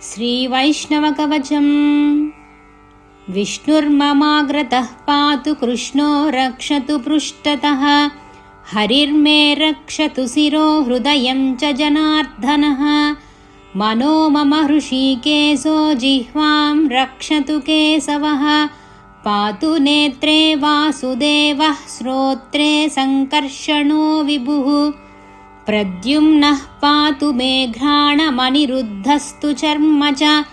श्रीवैष्णवकवचम्। विष्णुर्ममाग्रतः पातु कृष्णो रक्षतु पृष्ठतः। हरिर्मे रक्षतु शिरो हृदयं च जनार्दनः। मनो मम हृषीकेशो जिह्वां रक्षतु केशवः। पातु नेत्रे वासुदेवः श्रोत्रे सङ्कर्षणो विभुः। प्रद्युम्नः पातु मे घ्राणमनिरुद्धस्तु चर्म च।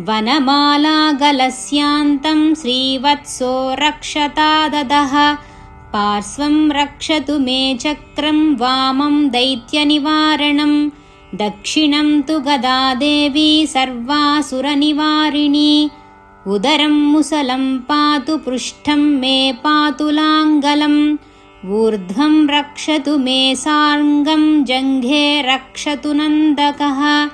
वनमालागलस्यान्तं श्रीवत्सो रक्षताददः। पार्श्वं रक्षतु मे चक्रं वामं दैत्यनिवारणं। दक्षिणं तु गदादेवी सर्वासुरनिवारिणी। उदरं मुसलं पातु पृष्ठं मे पातु लाङ्गलम्। ऊर्ध्वं रक्षतु मे सार्ङ्गं जङ्घे रक्षतु नन्दकः।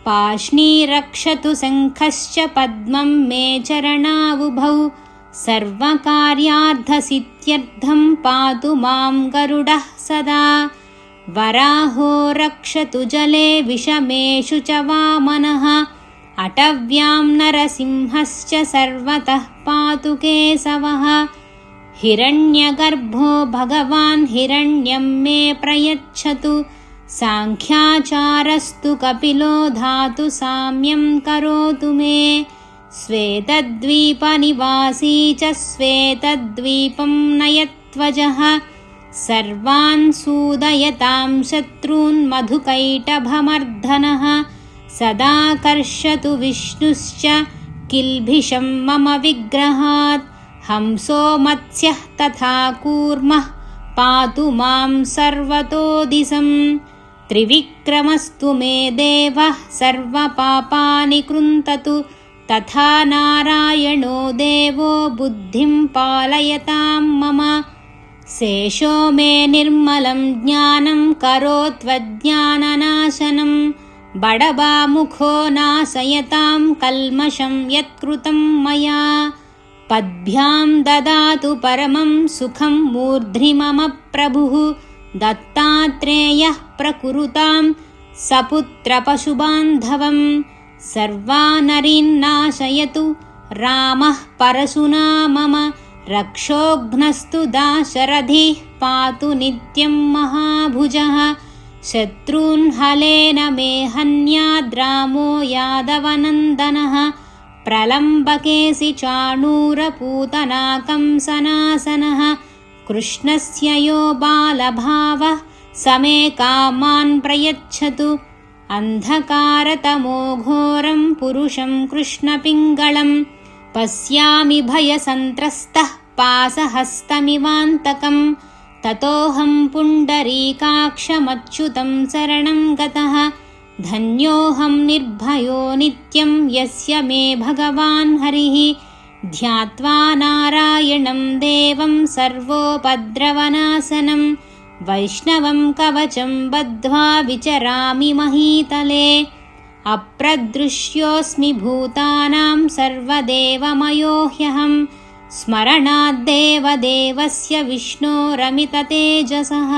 पाष्णी रक्षतु शङ्खश्च पद्मं मे चरणावुभौ। सर्वकार्यार्थसिद्ध्यर्थं पातु मां गरुडः सदा। वराहो रक्षतु जले विषमेषु च वामनः। अटव्यां नरसिंहश्च सर्वतः पातु केशवः। हिरण्यगर्भो भगवान् हिरण्यं मे प्रयच्छतु। साङ्ख्याचारस्तु कपिलो धातु साम्यं करोतु मे। श्वेतद्वीपनिवासी च श्वेतद्वीपं नयध्वजः। सर्वान् सूदयतां शत्रून् मधुकैटभमर्दनः। सदा कर्षतु विष्णुश्च किल्बिषं मम विग्रहात्। हंसो मत्स्यः तथा कूर्मः पातु मां सर्वतो दिशम्। त्रिविक्रमस्तु मे देवः सर्वपापानि कृन्ततु। तथा नारायणो देवो बुद्धिं पालयतां मम। शेषो मे निर्मलं ज्ञानं करोत्वज्ञाननाशनं। बडबामुखो नाशयतां कल्मषं यत्कृतं मया। पद्भ्यां ददातु परमं सुखं मूर्ध्नि मम प्रभुः। दत्तात्रेयः प्रकुरुतां सपुत्रपशुबान्धवम्। सर्वानरीन्नाशयतु रामः परशुना मम। रक्षोघ्नस्तु दाशरथिः पातु नित्यं महाभुजः। शत्रून् हलेन मे हन्याद्रामो यादवनन्दनः। प्रलम्बकेसि चाणूरपूतना कंसनासनः। कृष्णस्य यो बालभावः स मे कामान् प्रयच्छतु। अन्धकारतमो घोरं पुरुषं कृष्णपिङ्गळं। पश्यामि भयसन्त्रस्तः पाशहस्तमिवान्तकं। ततोऽहं पुण्डरीकाक्षमच्युतं शरणं गतः। धन्योऽहं निर्भयो नित्यं यस्य मे भगवान् हरिः। ध्यात्वा नारायणं देवं सर्वोपद्रवनाशनं। वैष्णवं कवचं बद्ध्वा विचरामि महीतले। अप्रदृश्योऽस्मि भूतानां सर्वदेवमयो ह्यहं। स्मरणाद्देवदेवस्य विष्णोरमिततेजसः।